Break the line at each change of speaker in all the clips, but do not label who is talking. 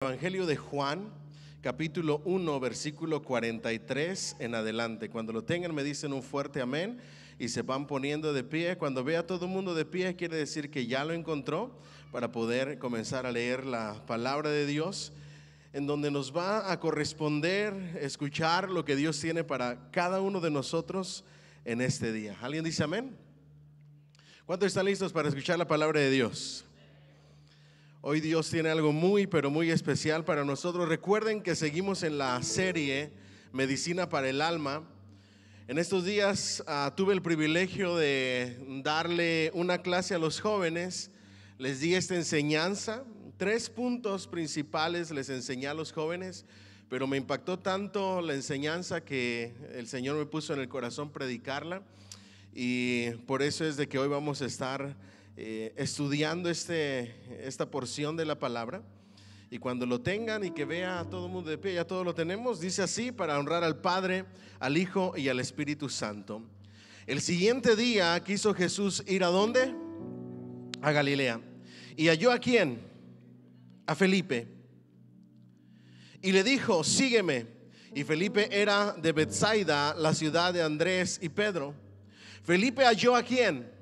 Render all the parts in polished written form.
Evangelio de Juan, capítulo 1, versículo 43 en adelante. Cuando lo tengan me dicen un fuerte amén y se van poniendo de pie. Cuando vea a todo el mundo de pie, quiere decir que ya lo encontró para poder comenzar a leer la palabra de Dios, en donde nos va a corresponder escuchar lo que Dios tiene para cada uno de nosotros en este día. ¿Alguien dice amén? ¿Cuántos están listos para escuchar la palabra de Dios? Hoy Dios tiene algo muy, pero muy especial para nosotros. Recuerden que seguimos en la serie Medicina para el Alma. En estos días tuve el privilegio de darle una clase a los jóvenes. Les di esta enseñanza. 3 puntos principales les enseñé a los jóvenes, pero me impactó tanto la enseñanza que el Señor me puso en el corazón predicarla. Y por eso es de que hoy vamos a estar estudiando esta porción de la palabra. Y cuando lo tengan y que vea a todo el mundo de pie, ya todos lo tenemos, dice así: para honrar al Padre, al Hijo y al Espíritu Santo. El siguiente día quiso Jesús ir ¿a dónde? A Galilea. ¿Y halló a quién? A Felipe. Y le dijo: sígueme. Y Felipe era de Betsaida, la ciudad de Andrés y Pedro. Felipe halló ¿a quién?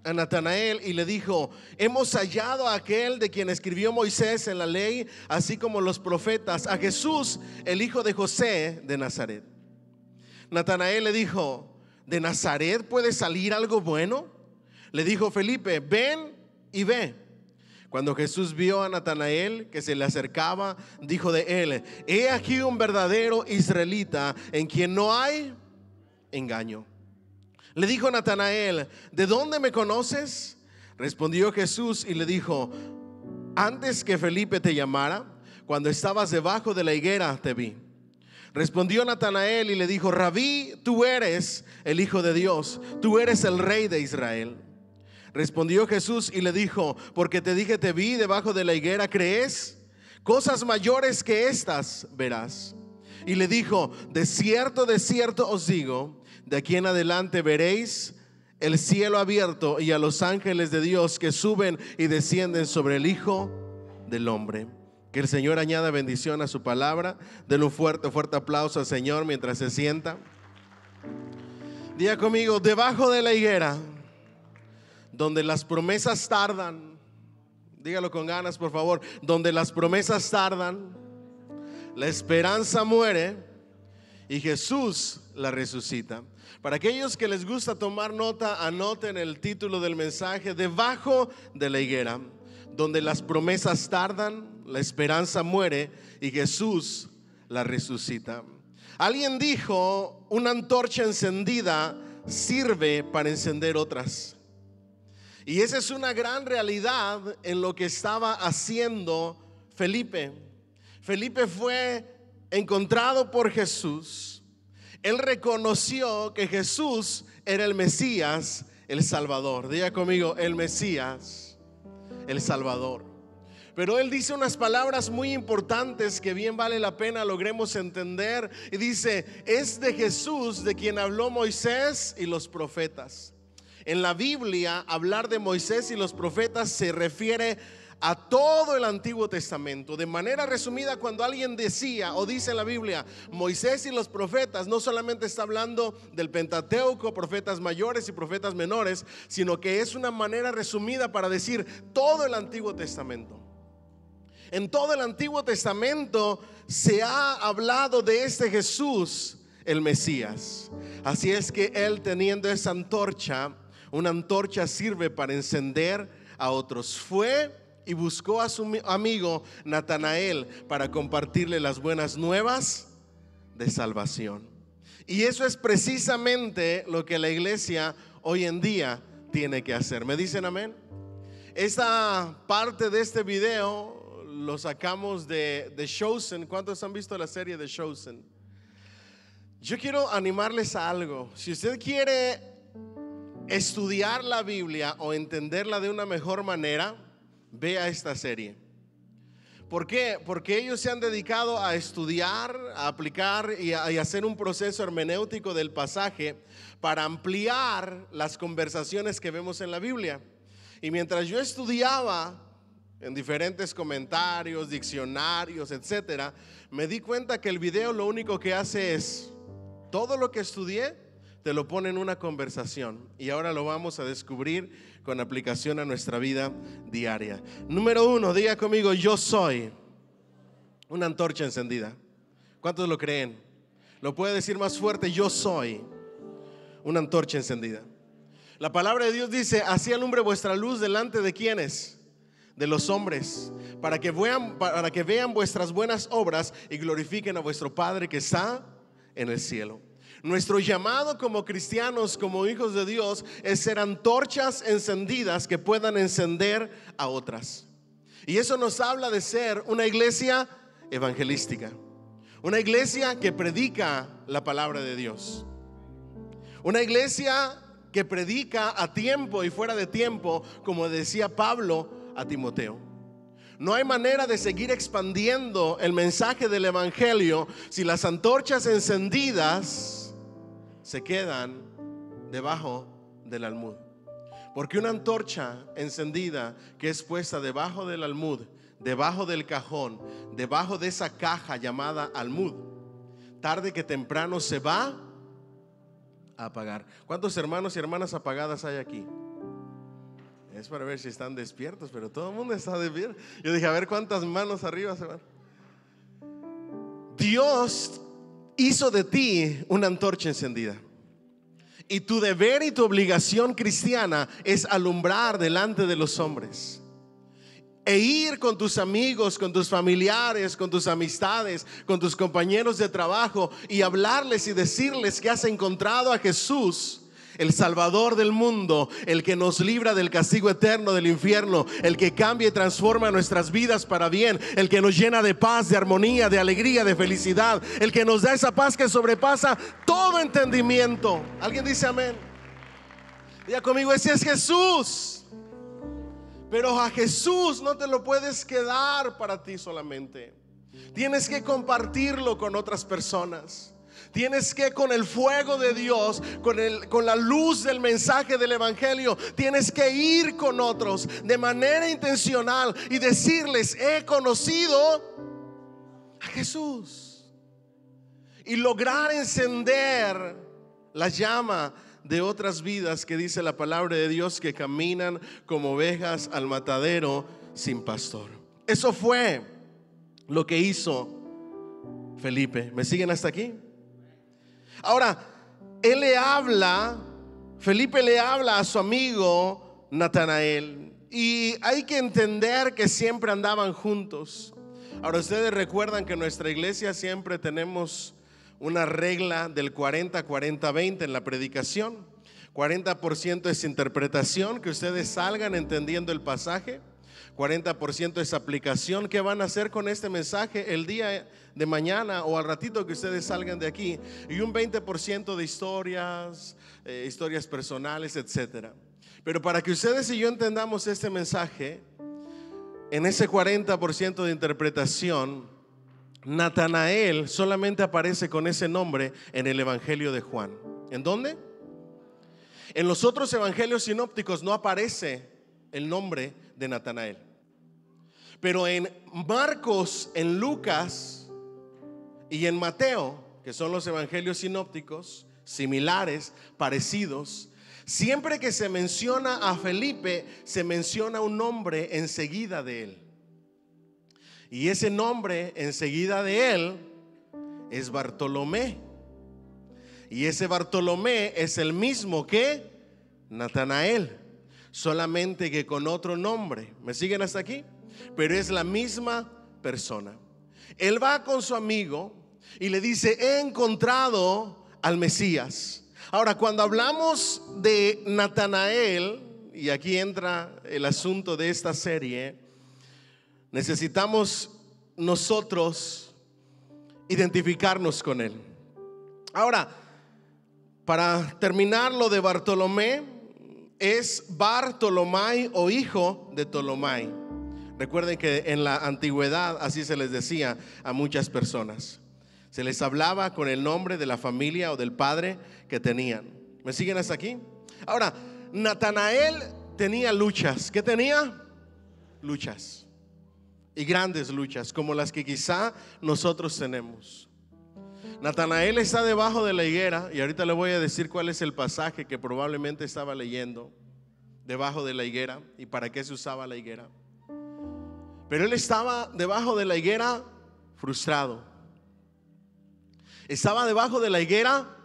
A Natanael, y le dijo: hemos hallado a aquel de quien escribió Moisés en la ley, así como los profetas, a Jesús, el hijo de José de Nazaret. Natanael le dijo: ¿de Nazaret puede salir algo bueno? Le dijo Felipe: ven y ve. Cuando Jesús vio a Natanael que se le acercaba, dijo de él: he aquí un verdadero israelita en quien no hay engaño. Le dijo Natanael: ¿de dónde me conoces? Respondió Jesús y le dijo: antes que Felipe te llamara, cuando estabas debajo de la higuera te vi. Respondió Natanael y le dijo: Rabí, tú eres el Hijo de Dios, tú eres el Rey de Israel. Respondió Jesús y le dijo: porque te dije te vi debajo de la higuera, ¿crees? Cosas mayores que estas verás. Y le dijo: de cierto os digo, de aquí en adelante veréis el cielo abierto y a los ángeles de Dios que suben y descienden sobre el Hijo del Hombre. Que el Señor añada bendición a su palabra. Denle un fuerte aplauso al Señor mientras se sienta. Diga conmigo: debajo de la higuera, donde las promesas tardan. Dígalo con ganas, por favor. Donde las promesas tardan, la esperanza muere y Jesús la resucita. Para aquellos que les gusta tomar nota, anoten el título del mensaje: debajo de la higuera, donde las promesas tardan, la esperanza muere y Jesús la resucita. Alguien dijo: una antorcha encendida sirve para encender otras. Y esa es una gran realidad en lo que estaba haciendo Felipe. Felipe fue encontrado por Jesús. Él reconoció que Jesús era el Mesías, el Salvador. Diga conmigo: el Mesías, el Salvador. Pero él dice unas palabras muy importantes que bien vale la pena logremos entender. Y dice: es de Jesús de quien habló Moisés y los profetas. En la Biblia, hablar de Moisés y los profetas se refiere a todo el Antiguo Testamento. De manera resumida, cuando alguien decía o dice en la Biblia Moisés y los profetas, no solamente está hablando del Pentateuco, profetas mayores y profetas menores, sino que es una manera resumida para decir todo el Antiguo Testamento. En todo el Antiguo Testamento se ha hablado de este Jesús, el Mesías. Así es que él, teniendo esa antorcha, una antorcha sirve para encender a otros. Fue y buscó a su amigo Natanael para compartirle las buenas nuevas de salvación. Y eso es precisamente lo que la iglesia hoy en día tiene que hacer. ¿Me dicen amén? Esta parte de este video lo sacamos de The Chosen. ¿Cuántos han visto la serie The Chosen? Yo quiero animarles a algo. Si usted quiere estudiar la Biblia o entenderla de una mejor manera, vea esta serie. ¿Por qué? Porque ellos se han dedicado a estudiar, a aplicar y a hacer un proceso hermenéutico del pasaje para ampliar las conversaciones que vemos en la Biblia. Y mientras yo estudiaba en diferentes comentarios, diccionarios, etcétera, me di cuenta que el video lo único que hace es, todo lo que estudié te lo pone en una conversación, y ahora lo vamos a descubrir con aplicación a nuestra vida diaria. Número 1, diga conmigo: yo soy una antorcha encendida. ¿Cuántos lo creen? Lo puede decir más fuerte: yo soy una antorcha encendida. La palabra de Dios dice: así alumbre vuestra luz delante de ¿quiénes? De los hombres, para que vean vuestras buenas obras y glorifiquen a vuestro Padre que está en el cielo. Nuestro llamado como cristianos, como hijos de Dios, es ser antorchas encendidas que puedan encender a otras. Y eso nos habla de ser una iglesia evangelística, una iglesia que predica la palabra de Dios, una iglesia que predica a tiempo y fuera de tiempo, como decía Pablo a Timoteo. No hay manera de seguir expandiendo el mensaje del evangelio si las antorchas encendidas se quedan debajo del almud. Porque una antorcha encendida que es puesta debajo del almud, debajo del cajón, debajo de esa caja llamada almud, tarde que temprano se va a apagar. ¿Cuántos hermanos y hermanas apagadas hay aquí? Es para ver si están despiertos, pero todo el mundo está despierto. Yo dije, a ver cuántas manos arriba se van. Dios hizo de ti una antorcha encendida, y tu deber y tu obligación cristiana es alumbrar delante de los hombres, e ir con tus amigos, con tus familiares, con tus amistades, con tus compañeros de trabajo, y hablarles y decirles que has encontrado a Jesús, el Salvador del mundo, el que nos libra del castigo eterno del infierno, el que cambia y transforma nuestras vidas para bien, el que nos llena de paz, de armonía, de alegría, de felicidad, el que nos da esa paz que sobrepasa todo entendimiento. ¿Alguien dice amén? Diga conmigo: ese es Jesús. Pero a Jesús no te lo puedes quedar para ti solamente. Tienes que compartirlo con otras personas. Tienes que, con el fuego de Dios, con la luz del mensaje del evangelio, tienes que ir con otros de manera intencional y decirles: he conocido a Jesús, y lograr encender la llama de otras vidas que dice la palabra de Dios que caminan como ovejas al matadero sin pastor. Eso fue lo que hizo Felipe. ¿Me siguen hasta aquí? Ahora, Felipe le habla a su amigo Natanael, y hay que entender que siempre andaban juntos. Ahora, ustedes recuerdan que en nuestra iglesia siempre tenemos una regla del 40-40-20 en la predicación. 40% es interpretación, que ustedes salgan entendiendo el pasaje. 40% es aplicación. ¿Qué van a hacer con este mensaje el día de mañana o al ratito que ustedes salgan de aquí? Y un 20% de historias personales, etcétera. Pero para que ustedes y yo entendamos este mensaje, en ese 40% de interpretación, Natanael solamente aparece con ese nombre en el Evangelio de Juan. ¿En dónde? En los otros evangelios sinópticos no aparece el nombre de Natanael. Pero en Marcos, en Lucas y en Mateo, que son los evangelios sinópticos similares, parecidos, siempre que se menciona a Felipe, se menciona un nombre enseguida de él. Y ese nombre enseguida de él es Bartolomé. Y ese Bartolomé es el mismo que Natanael, solamente que con otro nombre. ¿Me siguen hasta aquí? Pero es la misma persona. Él va con su amigo y le dice: he encontrado al Mesías. Ahora, cuando hablamos de Natanael, y aquí entra el asunto de esta serie, necesitamos nosotros identificarnos con él. Ahora, para terminar, lo de Bartolomé es Bartolomai, o hijo de Tolomai. Recuerden que en la antigüedad así se les decía a muchas personas. Se les hablaba con el nombre de la familia o del padre que tenían. ¿Me siguen hasta aquí? Ahora, Natanael tenía luchas. ¿Qué tenía? Luchas. y grandes luchas como las que quizá nosotros tenemos. Natanael está debajo de la higuera, y ahorita le voy a decir cuál es el pasaje que probablemente estaba leyendo debajo de la higuera y para qué se usaba la higuera. Pero él estaba debajo de la higuera frustrado. Estaba debajo de la higuera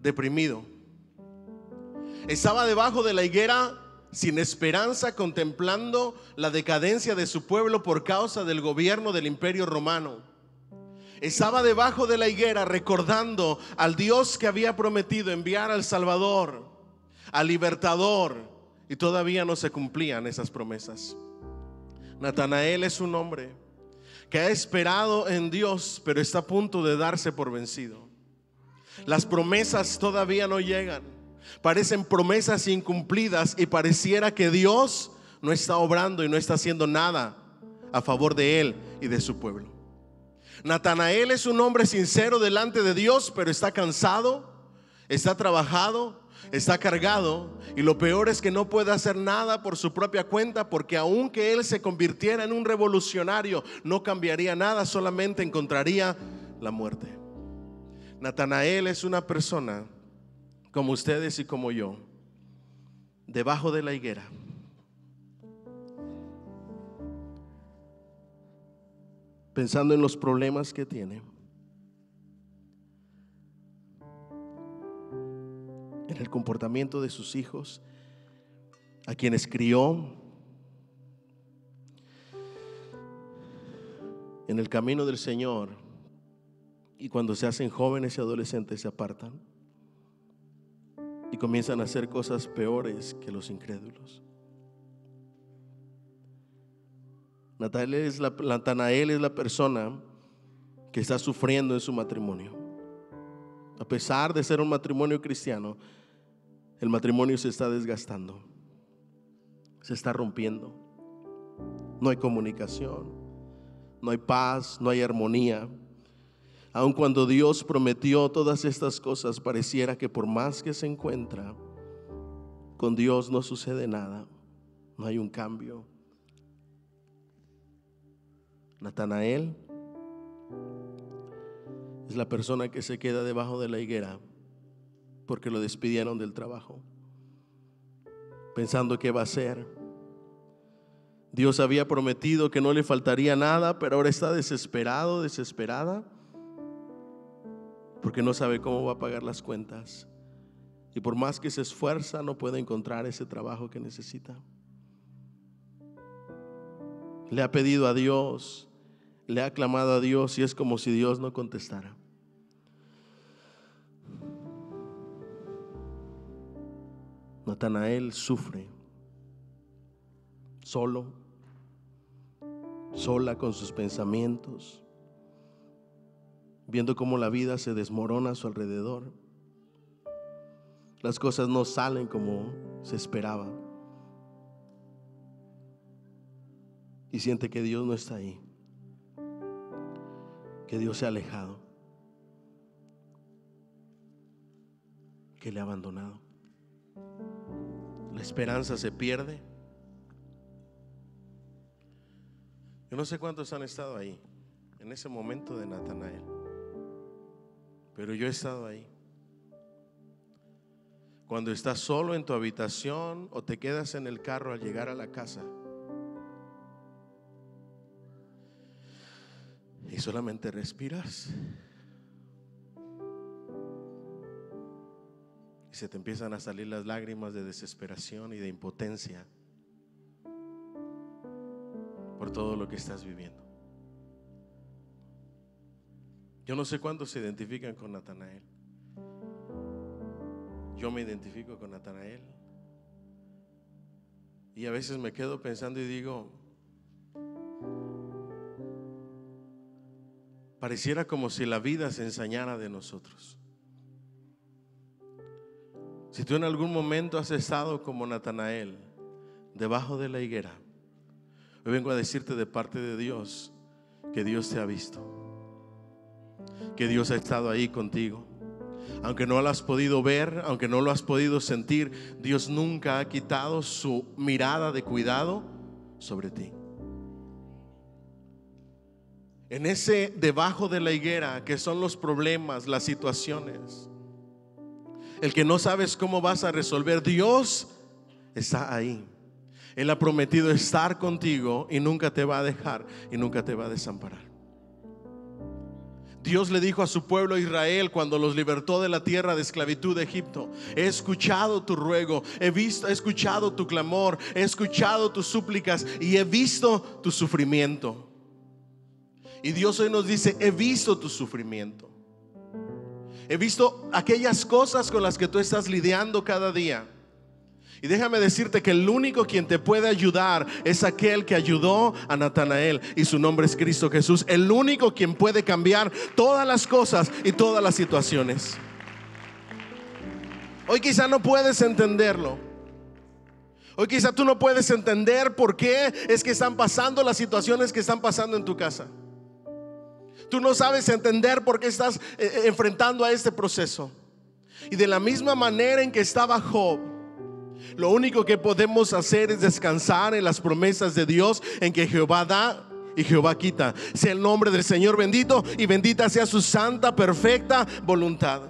deprimido. Estaba debajo de la higuera sin esperanza, contemplando la decadencia de su pueblo por causa del gobierno del Imperio Romano. Estaba debajo de la higuera recordando al Dios que había prometido enviar al Salvador, al Libertador, y todavía no se cumplían esas promesas. Natanael es un hombre que ha esperado en Dios, pero está a punto de darse por vencido. Las promesas todavía no llegan. Parecen promesas incumplidas y pareciera que Dios no está obrando y no está haciendo nada a favor de él y de su pueblo. Natanael es un hombre sincero delante de Dios, pero está cansado, está trabajado, está cargado, y lo peor es que no puede hacer nada por su propia cuenta, porque aunque él se convirtiera en un revolucionario, no cambiaría nada, solamente encontraría la muerte. Natanael es una persona como ustedes y como yo, debajo de la higuera, pensando en los problemas que tiene, en el comportamiento de sus hijos, a quienes crió, en el camino del Señor, y cuando se hacen jóvenes y adolescentes se apartan y comienzan a hacer cosas peores que los incrédulos. Natanael es la persona que está sufriendo en su matrimonio. A pesar de ser un matrimonio cristiano, el matrimonio se está desgastando, se está rompiendo. No hay comunicación, no hay paz, no hay armonía. Aun cuando Dios prometió todas estas cosas, pareciera que por más que se encuentra con Dios no sucede nada, no hay un cambio. Natanael es la persona que se queda debajo de la higuera porque lo despidieron del trabajo, pensando qué va a hacer. Dios había prometido que no le faltaría nada, pero ahora está desesperado, desesperada, porque no sabe cómo va a pagar las cuentas, y por más que se esfuerza no puede encontrar ese trabajo que necesita. Le ha pedido a Dios, le ha clamado a Dios, y es como si Dios no contestara. Natanael sufre solo, sola con sus pensamientos, viendo cómo la vida se desmorona a su alrededor. Las cosas no salen como se esperaba, y siente que Dios no está ahí, que Dios se ha alejado, que le ha abandonado. La esperanza se pierde. Yo no sé cuántos han estado ahí en ese momento de Natanael, pero yo he estado ahí. Cuando estás solo en tu habitación o te quedas en el carro al llegar a la casa y solamente respiras y se te empiezan a salir las lágrimas de desesperación y de impotencia por todo lo que estás viviendo. Yo no sé cuántos se identifican con Natanael. Yo me identifico con Natanael, y a veces me quedo pensando y digo, pareciera como si la vida se ensañara de nosotros. Si tú en algún momento has estado como Natanael, debajo de la higuera, hoy vengo a decirte de parte de Dios que Dios te ha visto, que Dios ha estado ahí contigo. Aunque no lo has podido ver, aunque no lo has podido sentir, Dios nunca ha quitado su mirada de cuidado sobre ti. en ese debajo de la higuera que son los problemas, las situaciones, el que no sabes cómo vas a resolver, Dios está ahí. Él ha prometido estar contigo y nunca te va a dejar y nunca te va a desamparar. Dios le dijo a su pueblo Israel cuando los libertó de la tierra de esclavitud de Egipto: he escuchado tu ruego, he escuchado tu clamor, he escuchado tus súplicas y he visto tu sufrimiento. Y Dios hoy nos dice: he visto tu sufrimiento, he visto aquellas cosas con las que tú estás lidiando cada día. Y déjame decirte que el único quien te puede ayudar es aquel que ayudó a Natanael, y su nombre es Cristo Jesús. El único quien puede cambiar todas las cosas y todas las situaciones. Hoy quizá no puedes entenderlo. Hoy quizá tú no puedes entender por qué es que están pasando las situaciones que están pasando en tu casa. Tú no sabes entender por qué estás enfrentando a este proceso. Y de la misma manera en que estaba Job, lo único que podemos hacer es descansar en las promesas de Dios, en que Jehová da y Jehová quita. Sea el nombre del Señor bendito, y bendita sea su santa, perfecta voluntad.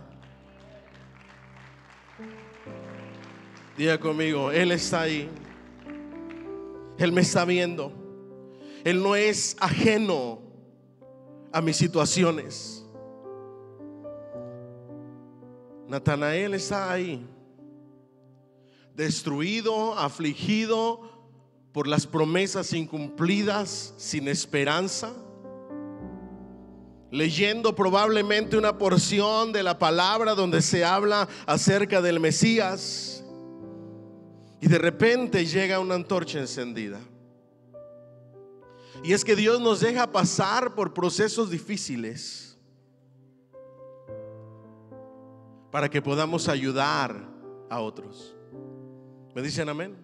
Diga conmigo: Él está ahí. Él me está viendo. Él no es ajeno a mis situaciones. Natanael está ahí, destruido, afligido por las promesas incumplidas, sin esperanza, leyendo probablemente una porción de la palabra donde se habla acerca del Mesías, y de repente llega una antorcha encendida. Y es que Dios nos deja pasar por procesos difíciles para que podamos ayudar a otros. ¿Me dicen amén?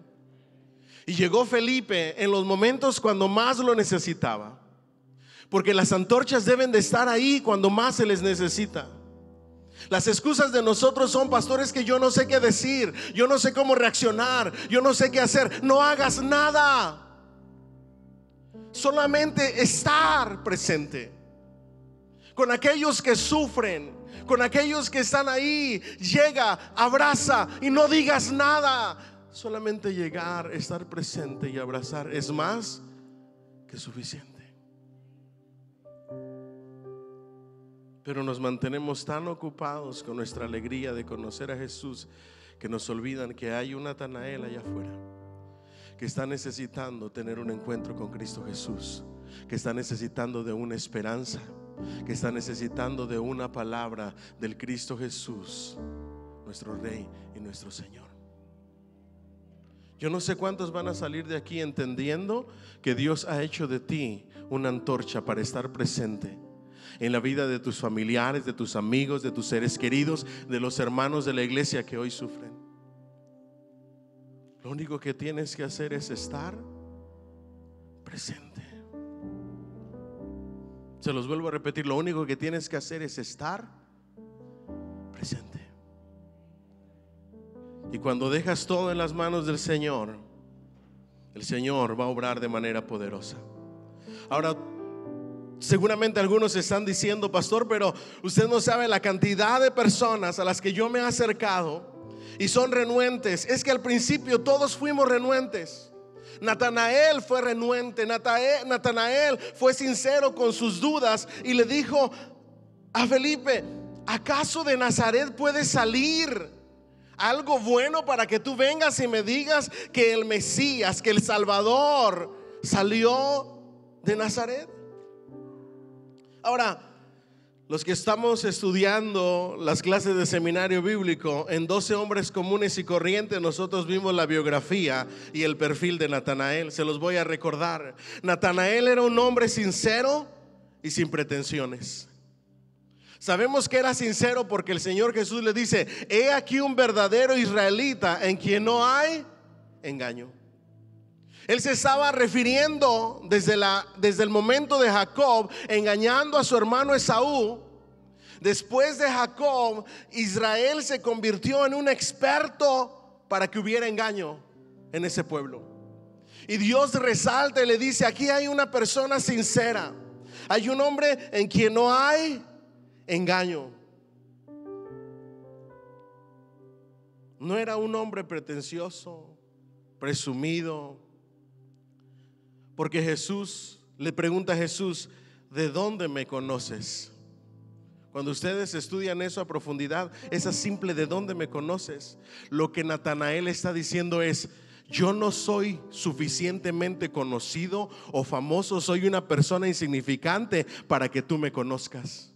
Y llegó Felipe en los momentos cuando más lo necesitaba, porque las antorchas deben de estar ahí cuando más se les necesita. Las excusas de nosotros son: pastores, que yo no sé qué decir, yo no sé cómo reaccionar, yo no sé qué hacer. No hagas nada, solamente estar presente con aquellos que sufren, con aquellos que están ahí. Llega, abraza y no digas nada. Solamente llegar, estar presente y abrazar es más que suficiente. Pero nos mantenemos tan ocupados con nuestra alegría de conocer a Jesús que nos olvidan que hay un Natanael allá afuera que está necesitando tener un encuentro con Cristo Jesús, que está necesitando de una esperanza, que está necesitando de una palabra del Cristo Jesús, nuestro Rey y nuestro Señor. Yo no sé cuántos van a salir de aquí entendiendo que Dios ha hecho de ti una antorcha para estar presente en la vida de tus familiares, de tus amigos, de tus seres queridos, de los hermanos de la iglesia que hoy sufren. Lo único que tienes que hacer es estar presente. Se los vuelvo a repetir: lo único que tienes que hacer es estar presente. Y cuando dejas todo en las manos del Señor, el Señor va a obrar de manera poderosa. Ahora, seguramente algunos están diciendo: pastor, pero usted no sabe la cantidad de personas a las que yo me he acercado y son renuentes. Es que al principio todos fuimos renuentes. Natanael fue renuente. Natanael fue sincero con sus dudas y le dijo a Felipe: ¿acaso de Nazaret puede salir algo bueno para que tú vengas y me digas que el Mesías, que el Salvador salió de Nazaret? Ahora, los que estamos estudiando las clases de seminario bíblico, en 12 hombres comunes y corrientes, nosotros vimos la biografía y el perfil de Natanael. Se los voy a recordar. Natanael era un hombre sincero y sin pretensiones. Sabemos que era sincero porque el Señor Jesús le dice: he aquí un verdadero israelita en quien no hay engaño. Él se estaba refiriendo desde el momento de Jacob engañando a su hermano Esaú. Después de Jacob, Israel se convirtió en un experto para que hubiera engaño en ese pueblo. Y Dios resalta y le dice: aquí hay una persona sincera, Hay un hombre en quien no hay engaño. No era un hombre pretencioso, presumido, porque Jesús le pregunta a Jesús: ¿de dónde me conoces? Cuando ustedes estudian eso a profundidad, esa simple ¿de dónde me conoces?, lo que Natanael está diciendo es: yo no soy suficientemente conocido o famoso, soy una persona insignificante para que tú me conozcas.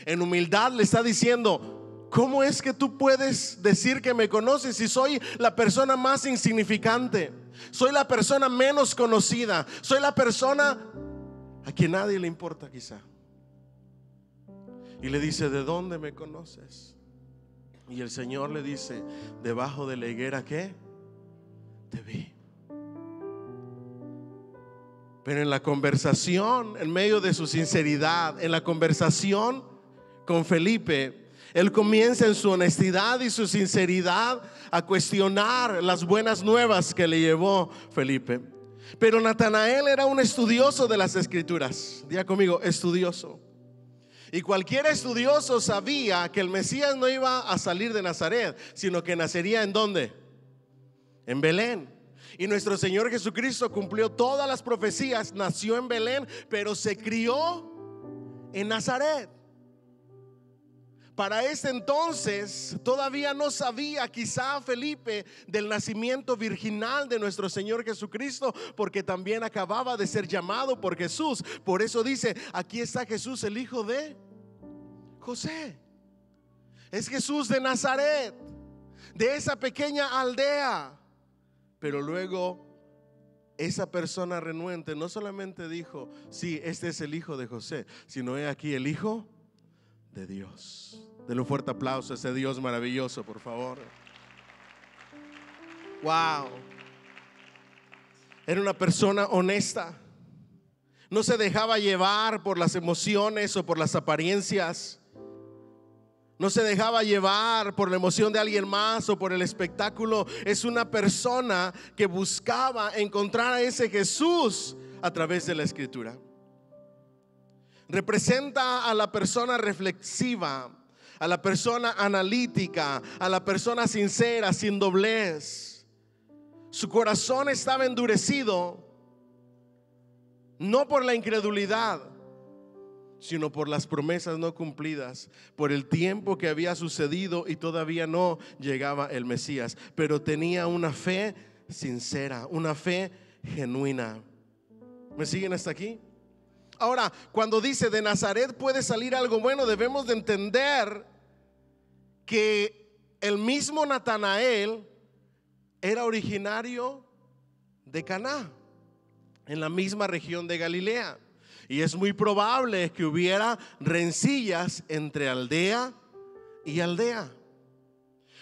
En humildad le está diciendo: ¿cómo es que tú puedes decir que me conoces si soy la persona más insignificante? Soy la persona menos conocida, soy la persona a quien nadie le importa quizá. Y le dice: ¿de dónde me conoces? Y el Señor le dice: debajo de la higuera, ¿qué? Te vi. Pero en la conversación, en medio de su sinceridad, en la conversación con Felipe, él comienza en su honestidad y su sinceridad a cuestionar las buenas nuevas que le llevó Felipe. Pero Natanael era un estudioso de las Escrituras. Diga conmigo: estudioso. Y cualquier estudioso sabía que el Mesías no iba a salir de Nazaret, sino que nacería ¿en dónde? En Belén. Y nuestro Señor Jesucristo cumplió todas las profecías, nació en Belén, pero se crió en Nazaret. Para ese entonces todavía no sabía quizá Felipe del nacimiento virginal de nuestro Señor Jesucristo, porque también acababa de ser llamado por Jesús. Por eso dice: aquí está Jesús, el hijo de José. Es Jesús de Nazaret, de esa pequeña aldea. Pero luego esa persona renuente no solamente dijo: sí, este es el hijo de José, sino he aquí el hijo de Dios. Denle un fuerte aplauso a ese Dios maravilloso, por favor. Wow. Era una persona honesta. No se dejaba llevar por las emociones o por las apariencias. No se dejaba llevar por la emoción de alguien más o por el espectáculo. Es una persona que buscaba encontrar a ese Jesús a través de la Escritura. Representa a la persona reflexiva, a la persona analítica, a la persona sincera, sin doblez. Su corazón estaba endurecido, no por la incredulidad, sino por las promesas no cumplidas, por el tiempo que había sucedido y todavía no llegaba el Mesías. Pero tenía una fe sincera, una fe genuina. ¿Me siguen hasta aquí? Ahora, cuando dice de Nazaret puede salir algo bueno, debemos de entender que el mismo Natanael era originario de Caná, en la misma región de Galilea. Y es muy probable que hubiera rencillas entre aldea y aldea.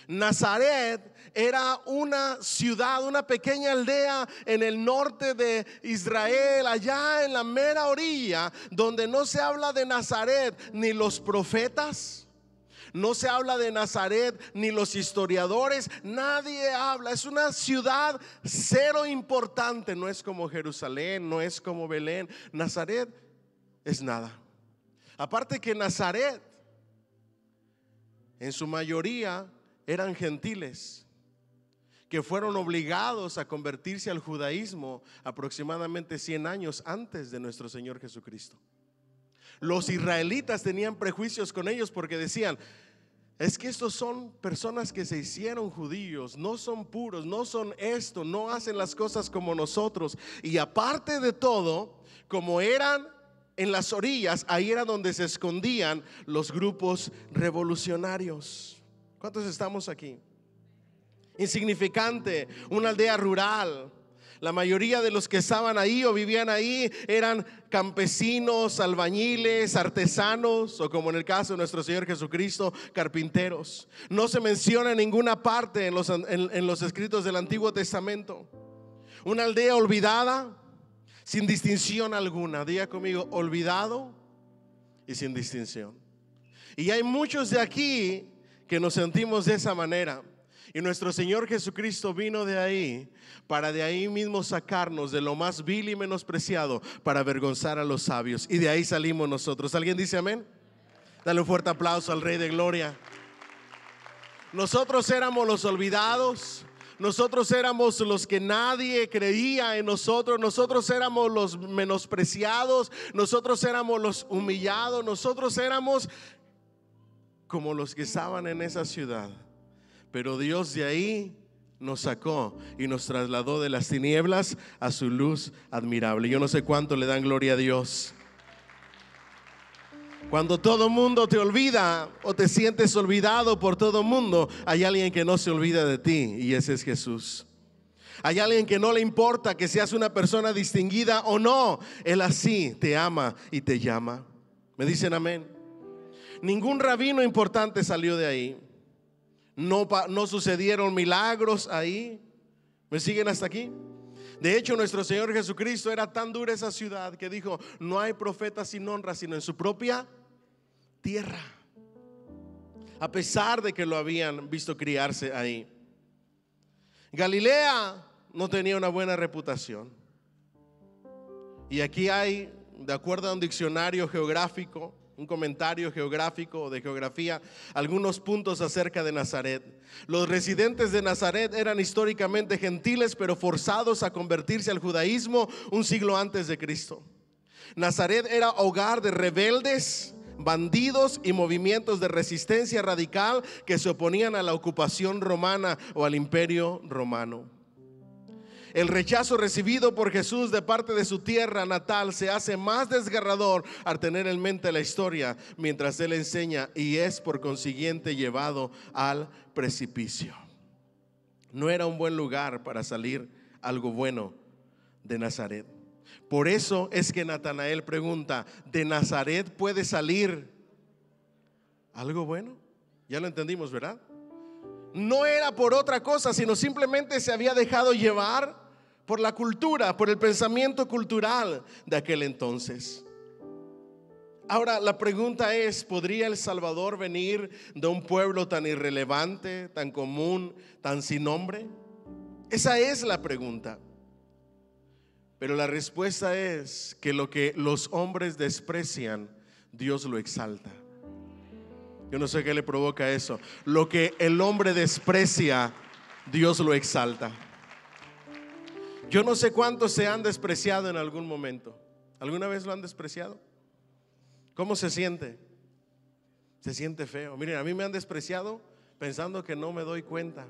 Nazaret era una ciudad, una pequeña aldea en el norte de Israel, allá en la mera orilla, donde no se habla de Nazaret ni los profetas, no se habla de Nazaret ni los historiadores, nadie habla. Es una ciudad cero importante, no es como Jerusalén, no es como Belén. Nazaret es nada. Aparte que Nazaret en su mayoría eran gentiles que fueron obligados a convertirse al judaísmo aproximadamente 100 años antes de nuestro Señor Jesucristo. Los israelitas tenían prejuicios con ellos porque decían: es que estos son personas que se hicieron judíos, no son puros, no son esto, no hacen las cosas como nosotros. Y aparte de todo, como eran en las orillas, ahí era donde se escondían los grupos revolucionarios. ¿Cuántos estamos aquí? Insignificante, una aldea rural. La mayoría de los que estaban ahí o vivían ahí eran campesinos, albañiles, artesanos, o como en el caso de nuestro Señor Jesucristo, carpinteros. No se menciona en ninguna parte en los escritos del Antiguo Testamento. Una aldea olvidada, sin distinción alguna. Diga conmigo: olvidado y sin distinción. Y hay muchos de aquí que nos sentimos de esa manera. Y nuestro Señor Jesucristo vino de ahí para de ahí mismo sacarnos de lo más vil y menospreciado para avergonzar a los sabios. Y de ahí salimos nosotros. ¿Alguien dice amén? Dale un fuerte aplauso al Rey de Gloria. Nosotros éramos los olvidados. Nosotros éramos los que nadie creía en nosotros. Nosotros éramos los menospreciados. Nosotros éramos los humillados. Nosotros éramos como los que estaban en esa ciudad. Pero Dios de ahí nos sacó y nos trasladó de las tinieblas a su luz admirable. Yo no sé cuánto le dan gloria a Dios. Cuando todo mundo te olvida o te sientes olvidado por todo mundo, hay alguien que no se olvida de ti, y ese es Jesús. Hay alguien que no le importa que seas una persona distinguida o no. Él así te ama y te llama. ¿Me dicen amén? Ningún rabino importante salió de ahí. No sucedieron milagros ahí. ¿Me siguen hasta aquí? De hecho, nuestro Señor Jesucristo era tan dura esa ciudad que dijo: no hay profeta sin honra sino en su propia tierra. A pesar de que lo habían visto criarse ahí. Galilea no tenía una buena reputación. Y aquí hay, de acuerdo a un diccionario geográfico, un comentario geográfico de geografía, algunos puntos acerca de Nazaret. Los residentes de Nazaret eran históricamente gentiles, pero forzados a convertirse al judaísmo un siglo antes de Cristo. Nazaret era hogar de rebeldes, bandidos y movimientos de resistencia radical que se oponían a la ocupación romana o al imperio romano. El rechazo recibido por Jesús de parte de su tierra natal se hace más desgarrador al tener en mente la historia mientras él enseña, y es por consiguiente llevado al precipicio. No era un buen lugar para salir algo bueno de Nazaret. Por eso es que Natanael pregunta: ¿de Nazaret puede salir algo bueno? Ya lo entendimos, ¿verdad? No era por otra cosa, sino simplemente se había dejado llevar por la cultura, por el pensamiento cultural de aquel entonces. Ahora la pregunta es: ¿podría el Salvador venir de un pueblo tan irrelevante, tan común, tan sin nombre? Esa es la pregunta. Pero la respuesta es que lo que los hombres desprecian, Dios lo exalta. Yo no sé qué le provoca eso. Lo que el hombre desprecia, Dios lo exalta. Yo no sé cuántos se han despreciado en algún momento. ¿Alguna vez lo han despreciado? ¿Cómo se siente? Se siente feo. Miren, a mí me han despreciado pensando que no me doy cuenta,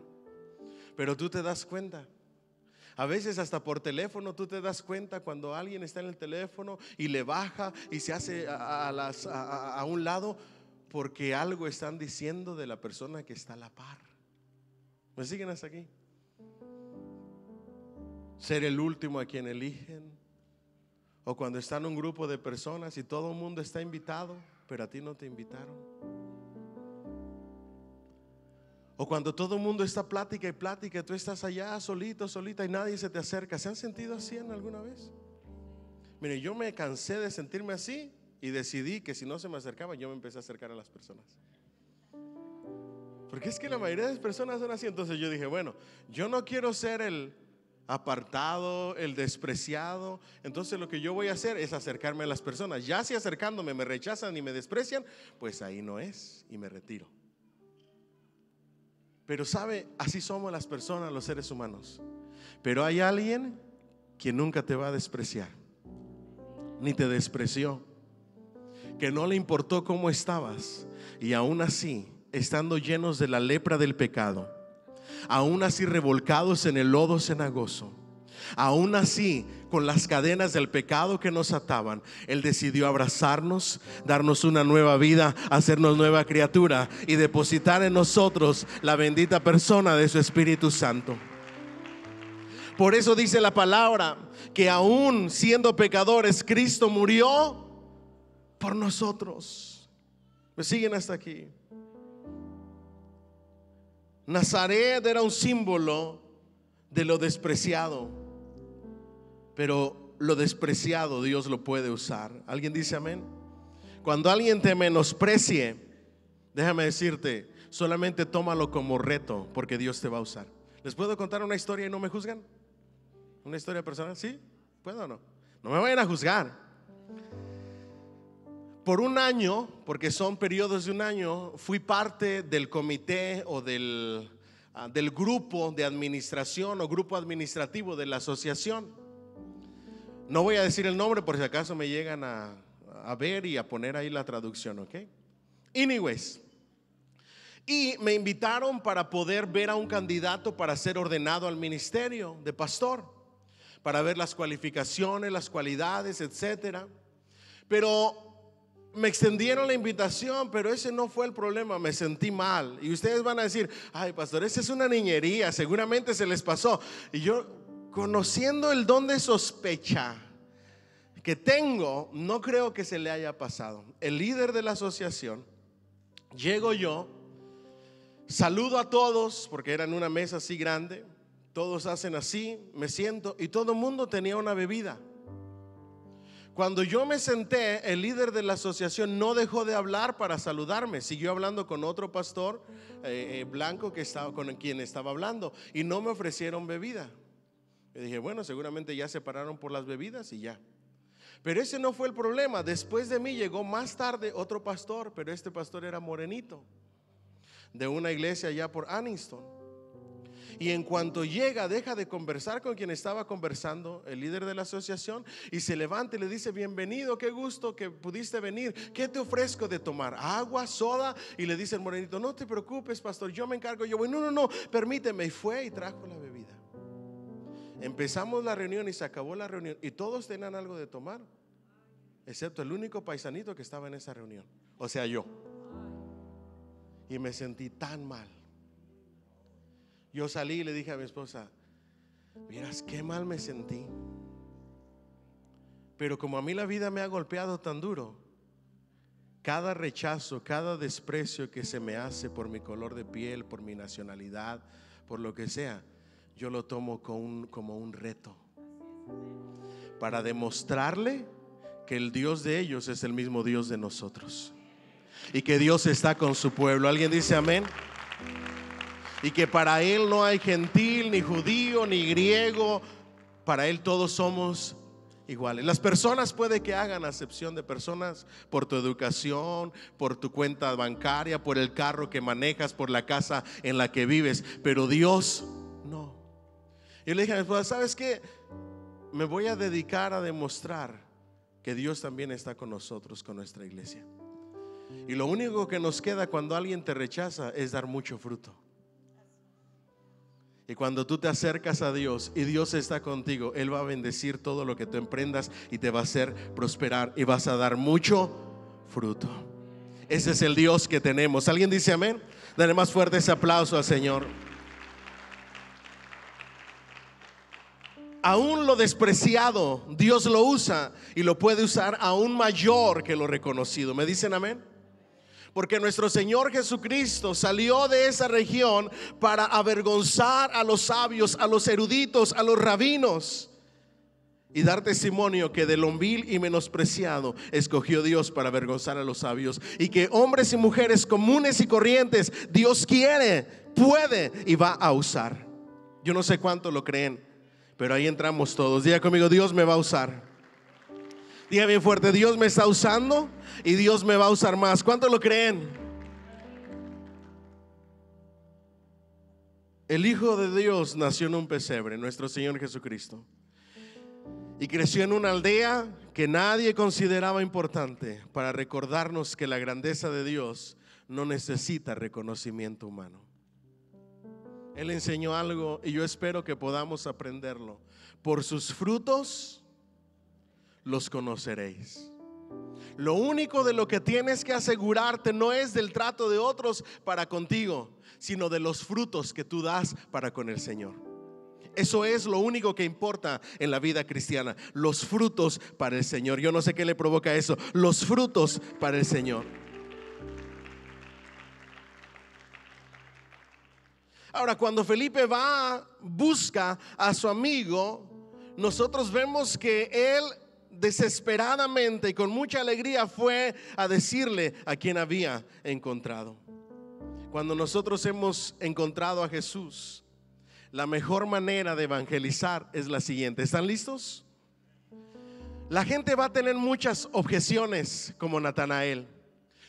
pero tú te das cuenta. A veces hasta por teléfono tú te das cuenta cuando alguien está en el teléfono y le baja y se hace a un lado porque algo están diciendo de la persona que está a la par. ¿Me siguen hasta aquí? Ser el último a quien eligen, o cuando están un grupo de personas y todo el mundo está invitado, pero a ti no te invitaron. O cuando todo el mundo está plática y plática y tú estás allá solito, solita y nadie se te acerca. ¿Se han sentido así en alguna vez? Mire, yo me cansé de sentirme así y decidí que si no se me acercaba, yo me empecé a acercar a las personas. Porque es que la mayoría de las personas son así. Entonces yo dije, bueno, yo no quiero ser el apartado, el despreciado. Entonces lo que yo voy a hacer es acercarme a las personas. Ya si acercándome me rechazan y me desprecian, pues ahí no es, y me retiro. Pero sabe, así somos las personas, los seres humanos. Pero hay alguien que nunca te va a despreciar, ni te despreció, que no le importó cómo estabas, y aún así, estando llenos de la lepra del pecado, aún así revolcados en el lodo cenagoso, aún así con las cadenas del pecado que nos ataban, Él decidió abrazarnos, darnos una nueva vida, hacernos nueva criatura y depositar en nosotros la bendita persona de su Espíritu Santo. Por eso dice la palabra que aún siendo pecadores, Cristo murió por nosotros. ¿Me siguen hasta aquí? Nazaret era un símbolo de lo despreciado, pero lo despreciado Dios lo puede usar. ¿Alguien dice amén? Cuando alguien te menosprecie, déjame decirte, solamente tómalo como reto, porque Dios te va a usar. ¿Les puedo contar una historia y no me juzgan? ¿Una historia personal? ¿Sí? ¿Puedo o no? No me vayan a juzgar. Por un año, porque son periodos de un año, fui parte del comité o del grupo de administración o grupo administrativo de la asociación. No voy a decir el nombre por si acaso me llegan a ver y a poner ahí la traducción, ¿ok? Anyways, y me invitaron para poder ver a un candidato para ser ordenado al ministerio de pastor, para ver las cualificaciones, las cualidades, etcétera. Pero me extendieron la invitación, pero ese no fue el problema. Me sentí mal. Y ustedes van a decir: ay, pastor, esa es una niñería, seguramente se les pasó. Y yo, conociendo el don de sospecha que tengo, no creo que se le haya pasado. El líder de la asociación, llego yo, saludo a todos, porque era en una mesa así grande. Todos hacen así, me siento, y todo el mundo tenía una bebida. Cuando yo me senté, el líder de la asociación no dejó de hablar para saludarme. Siguió hablando con otro pastor blanco que estaba con quien estaba hablando, y no me ofrecieron bebida. Yo dije, bueno, seguramente ya se pararon por las bebidas y ya. Pero ese no fue el problema. Después de mí llegó más tarde otro pastor, pero este pastor era morenito, de una iglesia allá por Anniston. Y en cuanto llega, deja de conversar con quien estaba conversando, el líder de la asociación, y se levanta y le dice: bienvenido, qué gusto que pudiste venir. ¿Qué te ofrezco de tomar? ¿Agua, soda? Y le dice el morenito: no te preocupes, pastor, yo me encargo, yo voy. No, permíteme. Y fue y trajo la bebida. Empezamos la reunión y se acabó la reunión, y todos tenían algo de tomar, excepto el único paisanito que estaba en esa reunión, o sea, yo. Y me sentí tan mal. Yo salí y le dije a mi esposa: miras qué mal me sentí. Pero como a mí la vida me ha golpeado tan duro, cada rechazo, cada desprecio que se me hace por mi color de piel, por mi nacionalidad, por lo que sea, yo lo tomo como un reto, para demostrarle que el Dios de ellos es el mismo Dios de nosotros, y que Dios está con su pueblo. ¿Alguien dice amén? Y que para Él no hay gentil, ni judío, ni griego. Para Él todos somos iguales. Las personas puede que hagan acepción de personas por tu educación, por tu cuenta bancaria, por el carro que manejas, por la casa en la que vives, pero Dios no. Yo le dije a mi esposa: ¿sabes qué? Me voy a dedicar a demostrar que Dios también está con nosotros, con nuestra iglesia. Y lo único que nos queda cuando alguien te rechaza es dar mucho fruto. Y cuando tú te acercas a Dios y Dios está contigo, Él va a bendecir todo lo que tú emprendas y te va a hacer prosperar y vas a dar mucho fruto. Ese es el Dios que tenemos. ¿Alguien dice amén? Dale más fuerte ese aplauso al Señor. Aún lo despreciado, Dios lo usa, y lo puede usar aún mayor que lo reconocido. ¿Me dicen amén? Porque nuestro Señor Jesucristo salió de esa región para avergonzar a los sabios, a los eruditos, a los rabinos, y dar testimonio que de lo vil y menospreciado escogió Dios para avergonzar a los sabios, y que hombres y mujeres comunes y corrientes Dios quiere, puede y va a usar. Yo no sé cuánto lo creen, pero ahí entramos todos. Diga conmigo: Dios me va a usar. Diga bien fuerte: Dios me está usando y Dios me va a usar más. ¿Cuántos lo creen? El Hijo de Dios nació en un pesebre, nuestro Señor Jesucristo, y creció en una aldea que nadie consideraba importante, para recordarnos que la grandeza de Dios no necesita reconocimiento humano. Él enseñó algo y yo espero que podamos aprenderlo: por sus frutos los conoceréis. Lo único de lo que tienes que asegurarte no es del trato de otros para contigo, sino de los frutos que tú das para con el Señor. Eso es lo único que importa en la vida cristiana: los frutos para el Señor. Yo no sé qué le provoca eso: los frutos para el Señor. Ahora, cuando Felipe busca a su amigo, nosotros vemos que él desesperadamente y con mucha alegría fue a decirle a quien había encontrado. Cuando nosotros hemos encontrado a Jesús, la mejor manera de evangelizar es la siguiente. ¿Están listos? La gente va a tener muchas objeciones como Natanael.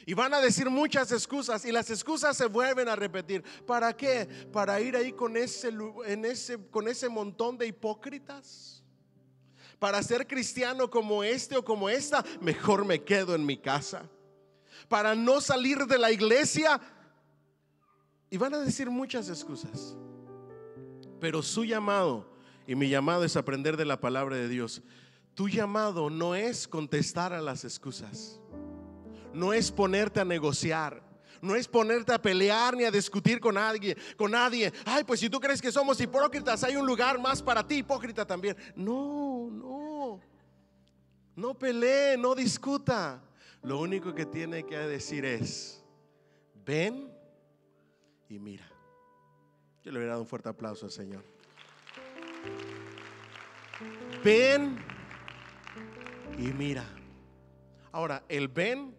Y van a decir muchas excusas, y las excusas se vuelven a repetir. ¿Para qué? Para ir ahí con ese montón de hipócritas. Para ser cristiano como este o como esta, mejor me quedo en mi casa. Para no salir de la iglesia. Y van a decir muchas excusas. Pero su llamado y mi llamado es aprender de la palabra de Dios. Tu llamado no es contestar a las excusas. No es ponerte a negociar, no es ponerte a pelear ni a discutir con nadie. Ay, pues si tú crees que somos hipócritas, hay un lugar más para ti, hipócrita también. No pelee, no discuta. Lo único que tiene que decir es: ven y mira. Yo le hubiera dado un fuerte aplauso al Señor. Ven y mira. Ahora, el ven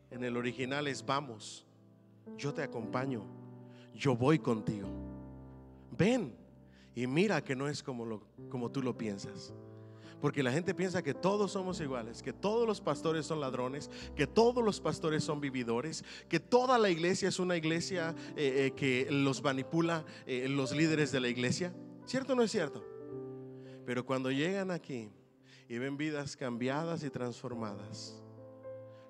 en el original es vamos, yo te acompaño, yo voy contigo. Ven y mira que no es como tú lo piensas. Porque la gente piensa que todos somos iguales, que todos los pastores son ladrones, que todos los pastores son vividores, que toda la iglesia es una iglesia que los manipula los líderes de la iglesia. ¿Cierto o no es cierto? Pero cuando llegan aquí y ven vidas cambiadas y transformadas,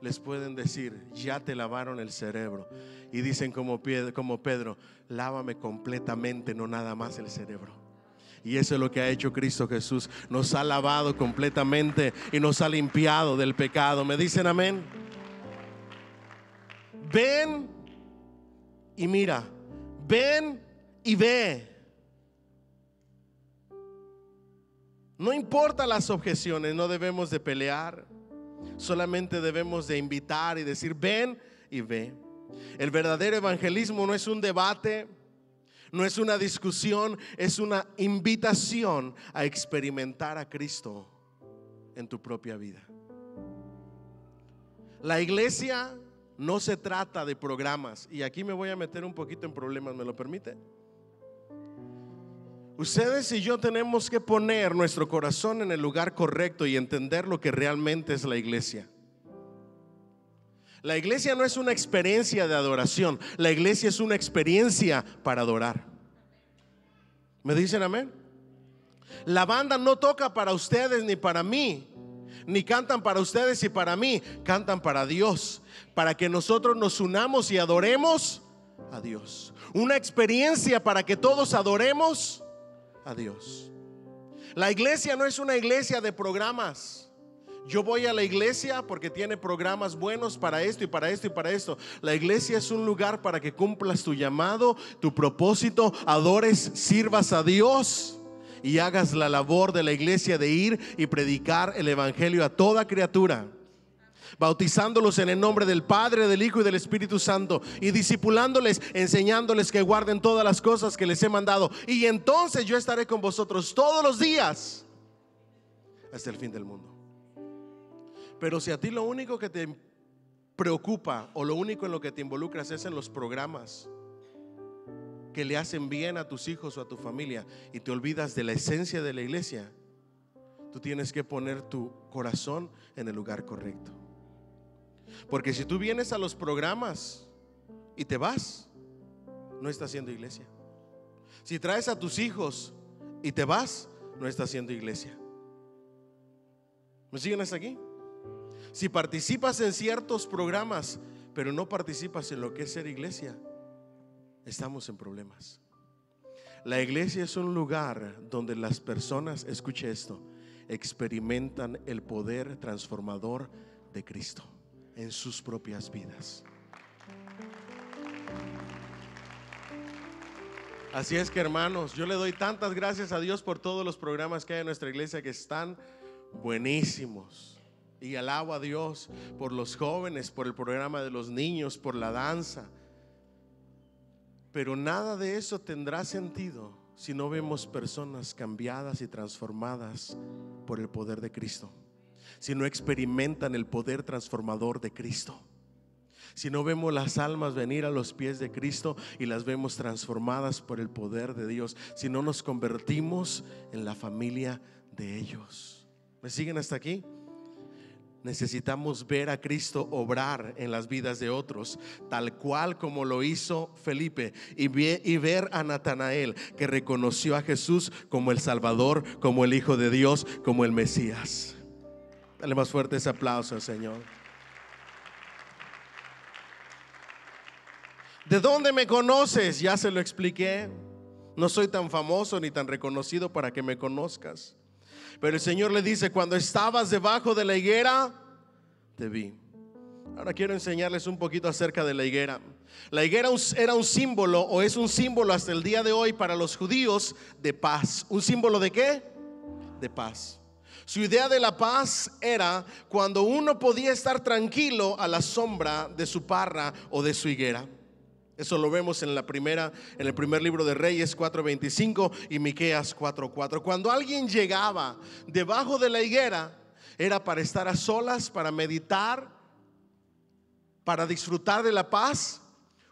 les pueden decir: ya te lavaron el cerebro. Y dicen como Pedro: lávame completamente, no nada más el cerebro. Y eso es lo que ha hecho Cristo Jesús. Nos ha lavado completamente y nos ha limpiado del pecado. ¿Me dicen amén? Ven y mira, ven y ve. No importa las objeciones, no debemos de pelear. Solamente debemos de invitar y decir: ven y ve. El verdadero evangelismo no es un debate, no es una discusión, es una invitación a experimentar a Cristo en tu propia vida. La iglesia no se trata de programas. Y aquí me voy a meter un poquito en problemas, ¿me lo permite? Ustedes y yo tenemos que poner nuestro corazón en el lugar correcto y entender lo que realmente es la iglesia. La iglesia no es una experiencia de adoración, la iglesia es una experiencia para adorar. ¿Me dicen amén? La banda no toca para ustedes ni para mí, ni cantan para ustedes y para mí, cantan para Dios, para que nosotros nos unamos y adoremos a Dios. Una experiencia para que todos adoremos a Dios. La iglesia no es una iglesia de programas. Yo voy a la iglesia porque tiene programas buenos para esto y para esto y para esto. La iglesia es un lugar para que cumplas tu llamado, tu propósito, adores, sirvas a Dios y hagas la labor de la iglesia de ir y predicar el evangelio a toda criatura, bautizándolos en el nombre del Padre, del Hijo y del Espíritu Santo, y discipulándoles, enseñándoles que guarden todas las cosas que les he mandado. Y entonces yo estaré con vosotros todos los días hasta el fin del mundo. Pero si a ti lo único que te preocupa o lo único en lo que te involucras es en los programas que le hacen bien a tus hijos o a tu familia, y te olvidas de la esencia de la iglesia, tú tienes que poner tu corazón en el lugar correcto. Porque si tú vienes a los programas y te vas, no estás haciendo iglesia. Si traes a tus hijos y te vas, no estás haciendo iglesia. ¿Me siguen hasta aquí? Si participas en ciertos programas pero no participas en lo que es ser iglesia, estamos en problemas. La iglesia es un lugar donde las personas, escuche esto, experimentan el poder transformador de Cristo en sus propias vidas. Así es que, hermanos, yo le doy tantas gracias a Dios por todos los programas que hay en nuestra iglesia, que están buenísimos. Y alabo a Dios por los jóvenes, por el programa de los niños, por la danza. Pero nada de eso tendrá sentido si no vemos personas cambiadas y transformadas por el poder de Cristo, si no experimentan el poder transformador de Cristo. Si no vemos las almas venir a los pies de Cristo y las vemos transformadas por el poder de Dios, si no nos convertimos en la familia de ellos. ¿Me siguen hasta aquí? Necesitamos ver a Cristo obrar en las vidas de otros, tal cual como lo hizo Felipe, y ver a Natanael, que reconoció a Jesús como el Salvador, como el Hijo de Dios, como el Mesías. Dale más fuerte ese aplauso al Señor. ¿De dónde me conoces? Ya se lo expliqué. No soy tan famoso ni tan reconocido para que me conozcas. Pero el Señor le dice: cuando estabas debajo de la higuera, te vi. Ahora quiero enseñarles un poquito acerca de la higuera. La higuera era un símbolo, o es un símbolo hasta el día de hoy para los judíos, de paz. ¿Un símbolo de qué? De paz. Su idea de la paz era cuando uno podía estar tranquilo a la sombra de su parra o de su higuera. Eso lo vemos en el primer libro de Reyes 4:25 y Miqueas 4:4. Cuando alguien llegaba debajo de la higuera, era para estar a solas, para meditar, para disfrutar de la paz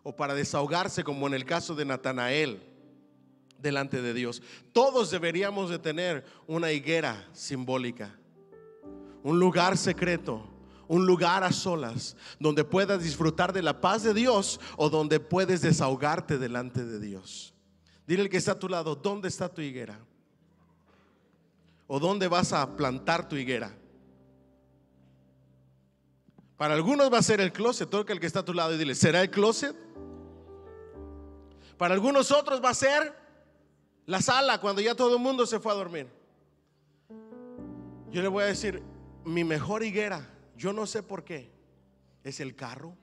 o para desahogarse, como en el caso de Natanael delante de Dios. Todos deberíamos de tener una higuera simbólica, un lugar secreto, un lugar a solas donde puedas disfrutar de la paz de Dios o donde puedes desahogarte delante de Dios. Dile al que está a tu lado: ¿dónde está tu higuera? ¿O dónde vas a plantar tu higuera? Para algunos va a ser el closet. Toca al que está a tu lado y dile: ¿será el closet? Para algunos otros va a ser la sala cuando ya todo el mundo se fue a dormir. Yo le voy a decir: mi mejor higuera, yo no sé por qué, es el carro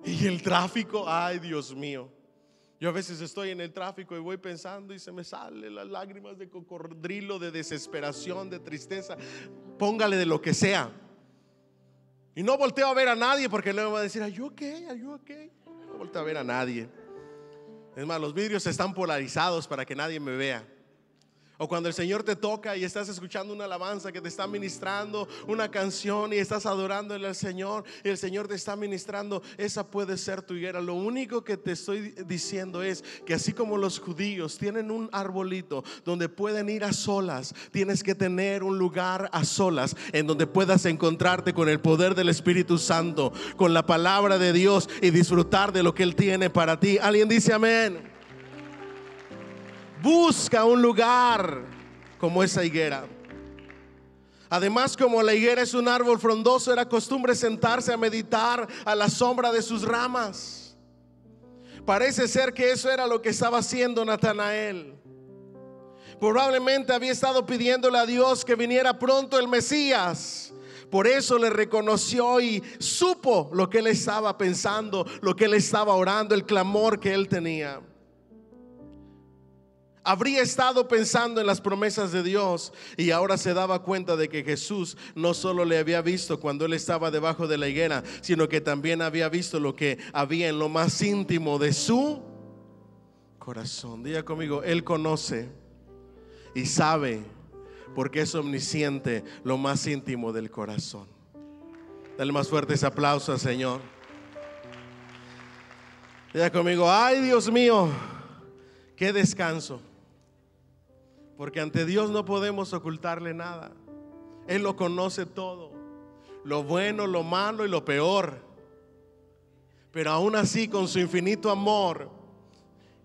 y el tráfico. Ay, Dios mío. Yo a veces estoy en el tráfico y voy pensando y se me salen las lágrimas de cocodrilo, de desesperación, de tristeza. Póngale de lo que sea. Y no volteo a ver a nadie, porque luego me va a decir: ¿are you okay? ¿Are you okay? No volteo a ver a nadie. Es más, los vidrios están polarizados para que nadie me vea. O cuando el Señor te toca y estás escuchando una alabanza que te está ministrando, una canción, y estás adorándole al Señor y el Señor te está ministrando, esa puede ser tu higuera. Lo único que te estoy diciendo es que así como los judíos tienen un arbolito donde pueden ir a solas, tienes que tener un lugar a solas en donde puedas encontrarte con el poder del Espíritu Santo, con la palabra de Dios, y disfrutar de lo que Él tiene para ti. ¿Alguien dice amén? Busca un lugar como esa higuera. Además, como la higuera es un árbol frondoso, era costumbre sentarse a meditar a la sombra de sus ramas. Parece ser que eso era lo que estaba haciendo Natanael. Probablemente había estado pidiéndole a Dios que viniera pronto el Mesías. Por eso le reconoció y supo lo que él estaba pensando, lo que él estaba orando, el clamor que él tenía. Habría estado pensando en las promesas de Dios y ahora se daba cuenta de que Jesús no solo le había visto cuando él estaba debajo de la higuera, sino que también había visto lo que había en lo más íntimo de su corazón. Diga conmigo: Él conoce y sabe, porque es omnisciente, lo más íntimo del corazón. Dale más fuerte ese aplauso al Señor. Diga conmigo: ay, Dios mío, qué descanso. Porque ante Dios no podemos ocultarle nada. Él lo conoce todo, lo bueno, lo malo y lo peor. Pero aún así, con su infinito amor,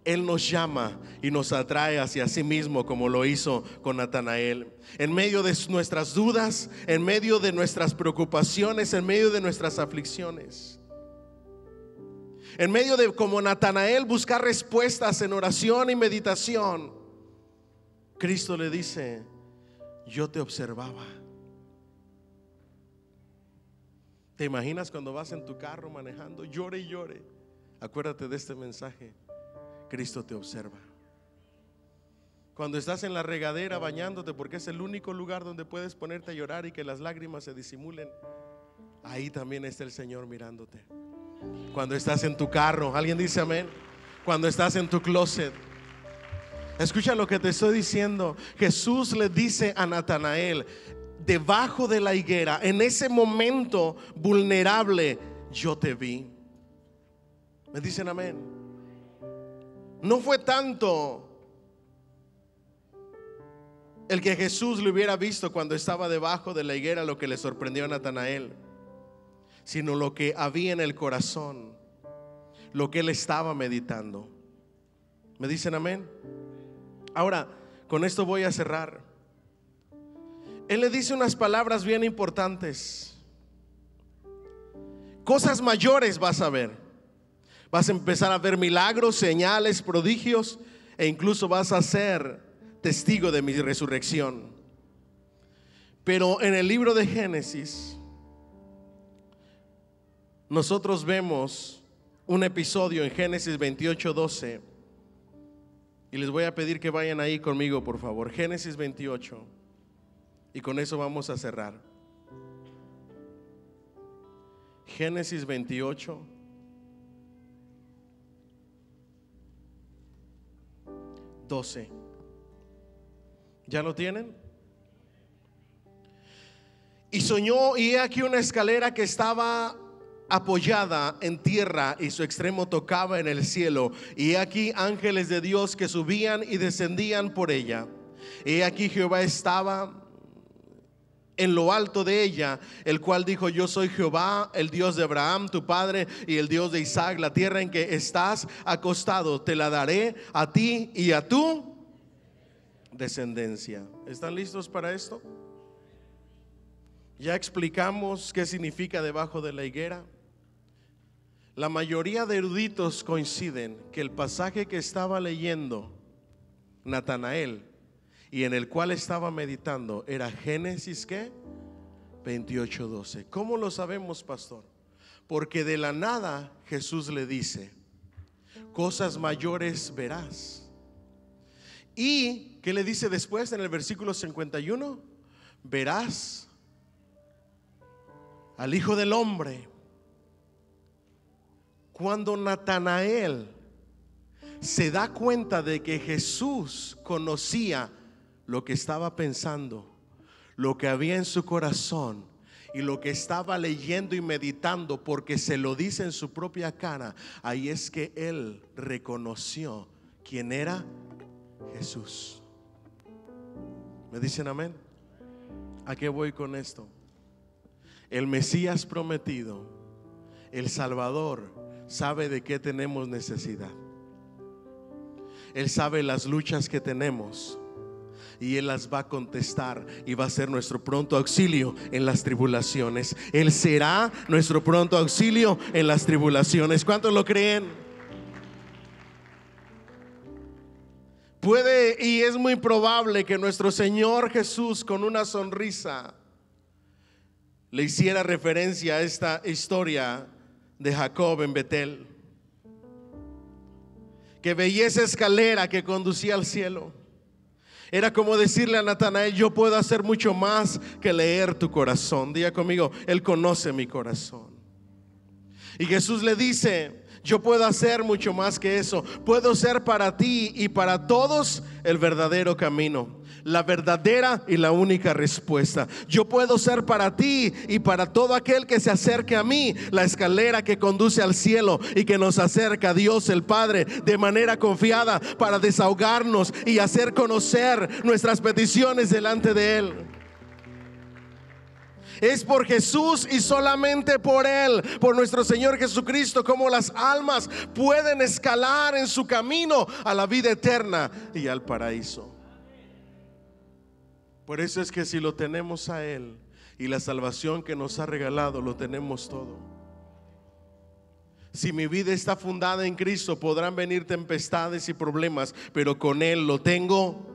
Él nos llama y nos atrae hacia sí mismo, como lo hizo con Natanael. En medio de nuestras dudas, en medio de nuestras preocupaciones, en medio de nuestras aflicciones, en medio de, como Natanael, buscar respuestas en oración y meditación, Cristo le dice: yo te observaba. ¿Te imaginas cuando vas en tu carro manejando, llore y llore? Acuérdate de este mensaje: Cristo te observa. Cuando estás en la regadera bañándote, porque es el único lugar donde puedes ponerte a llorar y que las lágrimas se disimulen, ahí también está el Señor mirándote. Cuando estás en tu carro, ¿alguien dice amén? Cuando estás en tu closet. Escucha lo que te estoy diciendo. Jesús le dice a Natanael: debajo de la higuera, en ese momento vulnerable, yo te vi. ¿Me dicen amén? No fue tanto el que Jesús le hubiera visto cuando estaba debajo de la higuera lo que le sorprendió a Natanael, sino lo que había en el corazón, lo que él estaba meditando. ¿Me dicen amén? Ahora, con esto voy a cerrar. Él le dice unas palabras bien importantes. Cosas mayores vas a ver. Vas a empezar a ver milagros, señales, prodigios, e incluso vas a ser testigo de mi resurrección. Pero en el libro de Génesis nosotros vemos un episodio en Génesis 28:12, y les voy a pedir que vayan ahí conmigo, por favor. Génesis 28, y con eso vamos a cerrar. Génesis 28, doce. ¿Ya lo tienen? Y soñó, y he aquí una escalera que estaba apoyada en tierra y su extremo tocaba en el cielo, y he aquí ángeles de Dios que subían y descendían por ella. Y he aquí Jehová estaba en lo alto de ella, el cual dijo: yo soy Jehová, el Dios de Abraham tu padre y el Dios de Isaac. La tierra en que estás acostado te la daré a ti y a tu descendencia. ¿Están listos para esto? Ya explicamos qué significa debajo de la higuera. La mayoría de eruditos coinciden que el pasaje que estaba leyendo Natanael y en el cual estaba meditando era Génesis ¿qué? 28:12. ¿Cómo lo sabemos, pastor? Porque de la nada Jesús le dice: cosas mayores verás. ¿Y qué le dice después en el versículo 51? Verás al Hijo del Hombre. Cuando Natanael se da cuenta de que Jesús conocía lo que estaba pensando, lo que había en su corazón y lo que estaba leyendo y meditando, porque se lo dice en su propia cara, ahí es que él reconoció quién era Jesús. ¿Me dicen amén? ¿A qué voy con esto? El Mesías prometido, el Salvador, sabe de qué tenemos necesidad. Él sabe las luchas que tenemos y Él las va a contestar, y va a ser nuestro pronto auxilio en las tribulaciones. Él será nuestro pronto auxilio en las tribulaciones. ¿Cuántos lo creen? Puede y es muy probable que nuestro Señor Jesús, con una sonrisa, le hiciera referencia a esta historia de Jacob en Betel, que veía esa escalera que conducía al cielo. Era como decirle a Natanael: yo puedo hacer mucho más que leer tu corazón. Diga conmigo: Él conoce mi corazón. Y Jesús le dice: yo puedo hacer mucho más que eso. Puedo ser para ti y para todos el verdadero camino, la verdadera y la única respuesta. Yo puedo ser para ti y para todo aquel que se acerque a mí la escalera que conduce al cielo y que nos acerca a Dios el Padre de manera confiada, para desahogarnos y hacer conocer nuestras peticiones delante de Él. Es por Jesús y solamente por Él, por nuestro Señor Jesucristo, como las almas pueden escalar en su camino a la vida eterna y al paraíso. Por eso es que si lo tenemos a Él y la salvación que nos ha regalado, lo tenemos todo. Si mi vida está fundada en Cristo, podrán venir tempestades y problemas, pero con Él lo tengo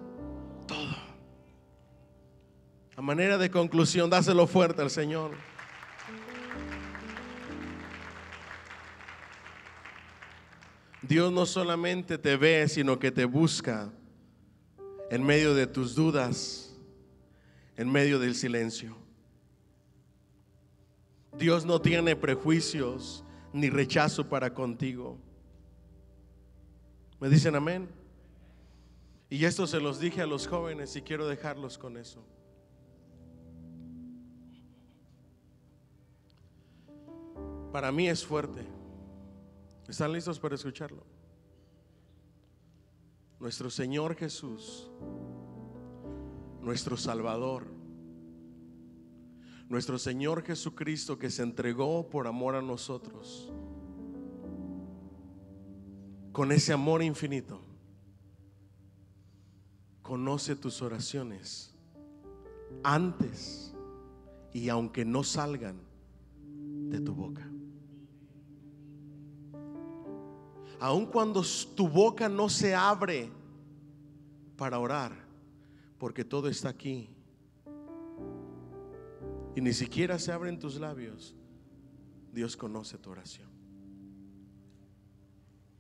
todo. A manera de conclusión, dáselo fuerte al Señor. Dios no solamente te ve, sino que te busca en medio de tus dudas, en medio del silencio. Dios no tiene prejuicios ni rechazo para contigo. ¿Me dicen amén? Y esto se los dije a los jóvenes y quiero dejarlos con eso. Para mí es fuerte. ¿Están listos para escucharlo? Nuestro Señor Jesús, nuestro Salvador, nuestro Señor Jesucristo, que se entregó por amor a nosotros, con ese amor infinito, conoce tus oraciones antes y aunque no salgan de tu boca. Aun cuando tu boca no se abre para orar, porque todo está aquí y ni siquiera se abren tus labios, Dios conoce tu oración.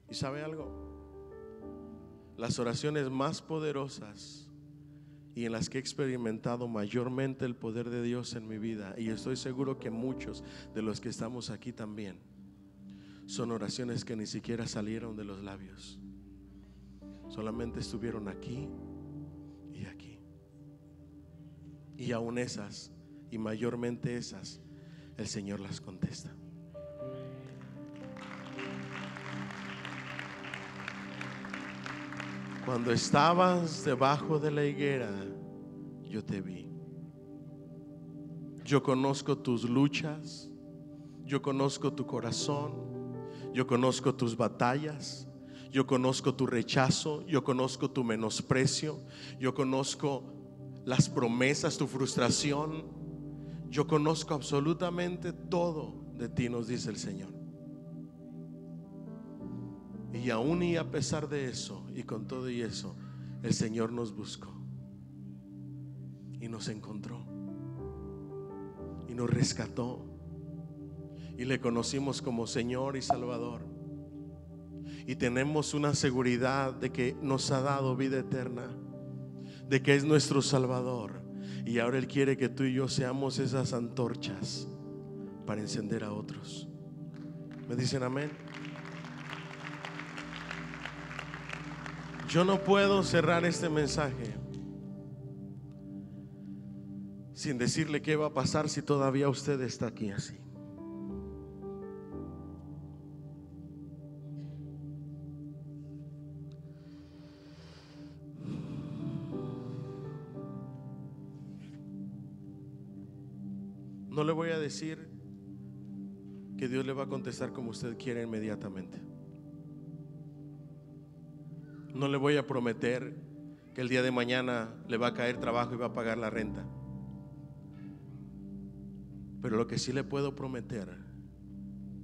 ¿Y sabe algo? Las oraciones más poderosas y en las que he experimentado mayormente el poder de Dios en mi vida, y estoy seguro que muchos de los que estamos aquí también, son oraciones que ni siquiera salieron de los labios, solamente estuvieron aquí y aquí. Y aún esas, y mayormente esas, el Señor las contesta. Cuando estabas debajo de la higuera, yo te vi. Yo conozco tus luchas, yo conozco tu corazón, yo conozco tus batallas, yo conozco tu rechazo, yo conozco tu menosprecio, yo conozco las promesas, tu frustración. Yo conozco absolutamente todo de ti, nos dice el Señor. Y aún y a pesar de eso, y con todo y eso, el Señor nos buscó y nos encontró y nos rescató y le conocimos como Señor y Salvador, y tenemos una seguridad de que nos ha dado vida eterna, de que es nuestro Salvador, y ahora Él quiere que tú y yo seamos esas antorchas para encender a otros. ¿Me dicen amén? Yo no puedo cerrar este mensaje sin decirle qué va a pasar si todavía usted está aquí así. No le voy a decir que Dios le va a contestar como usted quiere inmediatamente. No le voy a prometer que el día de mañana le va a caer trabajo y va a pagar la renta. Pero lo que sí le puedo prometer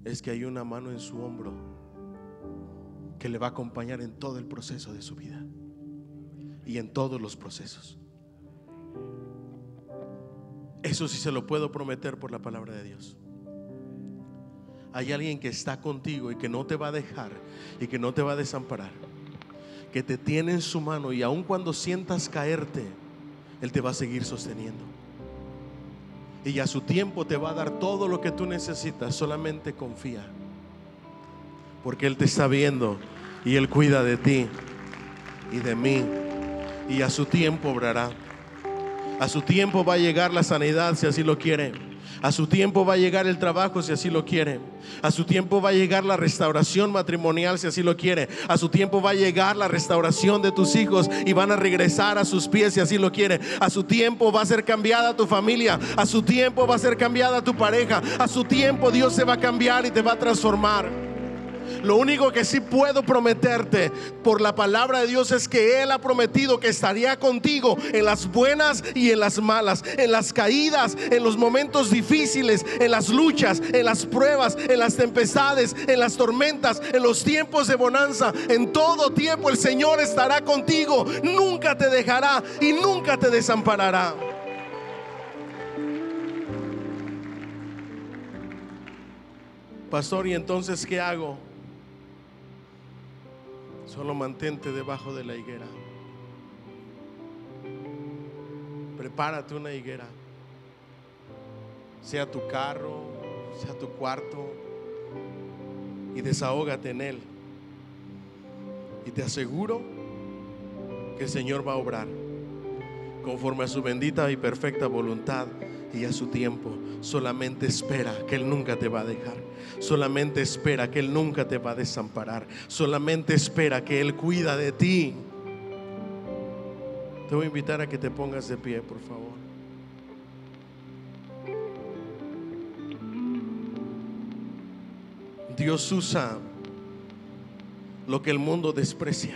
es que hay una mano en su hombro que le va a acompañar en todo el proceso de su vida y en todos los procesos. Eso sí se lo puedo prometer por la palabra de Dios. Hay alguien que está contigo y que no te va a dejar y que no te va a desamparar, que te tiene en su mano, y aun cuando sientas caerte, Él te va a seguir sosteniendo. Y a su tiempo te va a dar todo lo que tú necesitas. Solamente confía, porque Él te está viendo y Él cuida de ti y de mí, y a su tiempo obrará. A su tiempo va a llegar la sanidad si así lo quiere. A su tiempo va a llegar el trabajo si así lo quiere. A su tiempo va a llegar la restauración matrimonial si así lo quiere. A su tiempo va a llegar la restauración de tus hijos y van a regresar a sus pies si así lo quiere. A su tiempo va a ser cambiada tu familia. A su tiempo va a ser cambiada tu pareja. A su tiempo Dios se va a cambiar y te va a transformar. Lo único que sí puedo prometerte por la palabra de Dios es que Él ha prometido que estaría contigo en las buenas y en las malas, en las caídas, en los momentos difíciles, en las luchas, en las pruebas, en las tempestades, en las tormentas, en los tiempos de bonanza. En todo tiempo el Señor estará contigo, nunca te dejará y nunca te desamparará. Pastor, ¿y entonces qué hago? Solo mantente debajo de la higuera. Prepárate una higuera, sea tu carro, sea tu cuarto, y desahógate en él. Y te aseguro que el Señor va a obrar conforme a su bendita y perfecta voluntad y a su tiempo. Solamente espera, que Él nunca te va a dejar. Solamente espera, que Él nunca te va a desamparar. Solamente espera, que Él cuida de ti. Te voy a invitar a que te pongas de pie, por favor. Dios usa lo que el mundo desprecia.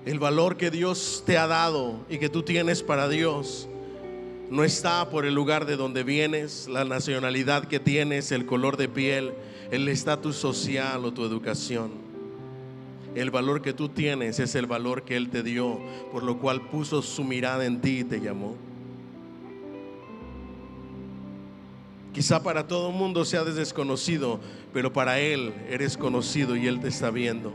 El valor que Dios te ha dado y que tú tienes para Dios no está por el lugar de donde vienes, la nacionalidad que tienes, el color de piel, el estatus social o tu educación. El valor que tú tienes es el valor que Él te dio, por lo cual puso su mirada en ti y te llamó. Quizá para todo el mundo seas desconocido, pero para Él eres conocido y Él te está viendo.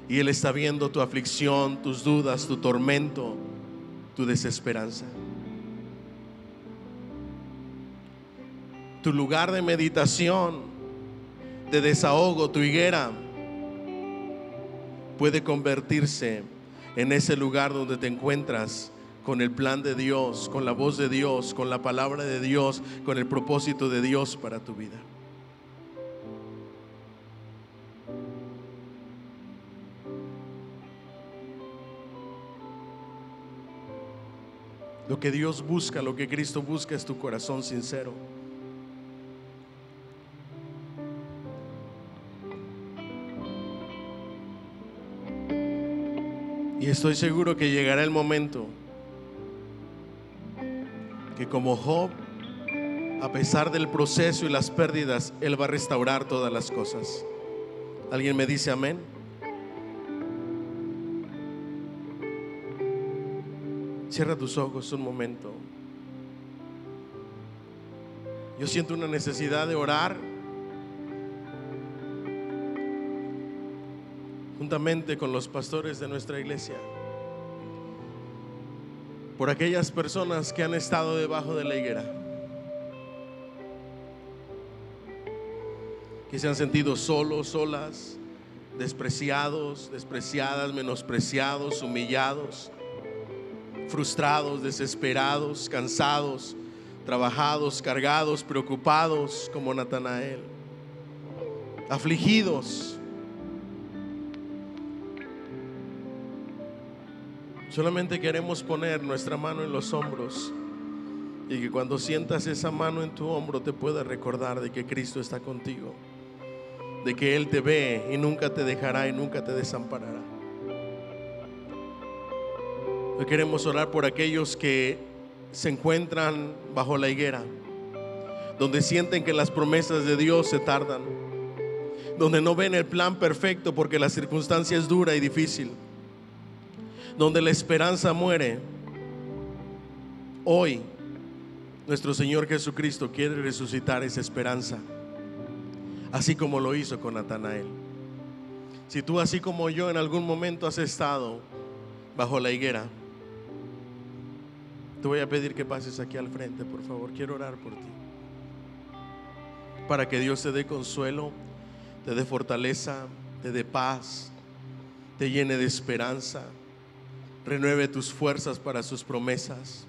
Y Él está viendo tu aflicción, tus dudas, tu tormento, tu desesperanza. Tu lugar de meditación, de desahogo, tu higuera, puede convertirse en ese lugar donde te encuentras con el plan de Dios, con la voz de Dios, con la palabra de Dios, con el propósito de Dios para tu vida. Lo que Dios busca, lo que Cristo busca es tu corazón sincero. Y estoy seguro que llegará el momento que, como Job, a pesar del proceso y las pérdidas, Él va a restaurar todas las cosas. ¿Alguien me dice amén? Cierra tus ojos un momento. Yo siento una necesidad de orar juntamente con los pastores de nuestra iglesia por aquellas personas que han estado debajo de la higuera, que se han sentido solos, solas, despreciados, despreciadas, menospreciados, humillados, frustrados, desesperados, cansados, trabajados, cargados, preocupados como Natanael, afligidos. Solamente queremos poner nuestra mano en los hombros y que cuando sientas esa mano en tu hombro te puedas recordar de que Cristo está contigo, de que Él te ve y nunca te dejará y nunca te desamparará. Hoy queremos orar por aquellos que se encuentran bajo la higuera, donde sienten que las promesas de Dios se tardan, donde no ven el plan perfecto porque la circunstancia es dura y difícil, donde la esperanza muere. Hoy nuestro Señor Jesucristo quiere resucitar esa esperanza, así como lo hizo con Natanael. Si tú, así como yo, en algún momento has estado bajo la higuera, te voy a pedir que pases aquí al frente, por favor. Quiero orar por ti, para que Dios te dé consuelo, te dé fortaleza, te dé paz, te llene de esperanza, renueve tus fuerzas para sus promesas.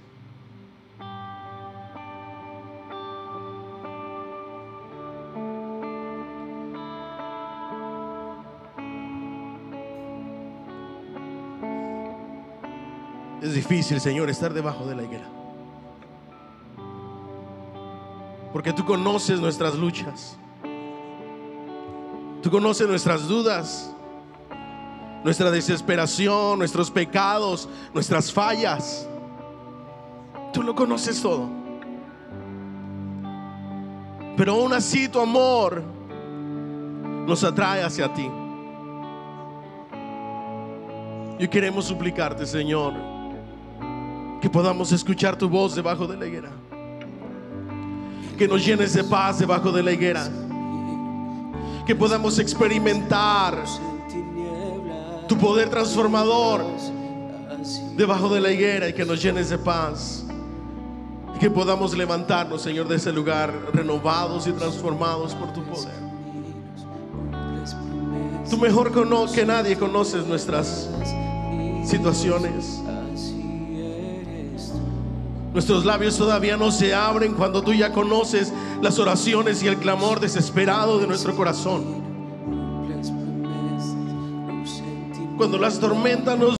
Es difícil, Señor, estar debajo de la higuera, porque tú conoces nuestras luchas, tú conoces nuestras dudas, nuestra desesperación, nuestros pecados, nuestras fallas. Tú lo conoces todo, pero aún así tu amor nos atrae hacia ti. Y queremos suplicarte, Señor, que podamos escuchar tu voz debajo de la higuera, que nos llenes de paz debajo de la higuera, que podamos experimentar tu poder transformador debajo de la higuera y que nos llenes de paz, y que podamos levantarnos, Señor, de ese lugar renovados y transformados por tu poder. Tú mejor que nadie conoces nuestras situaciones. Nuestros labios todavía no se abren cuando tú ya conoces las oraciones y el clamor desesperado de nuestro corazón. Cuando las tormentas nos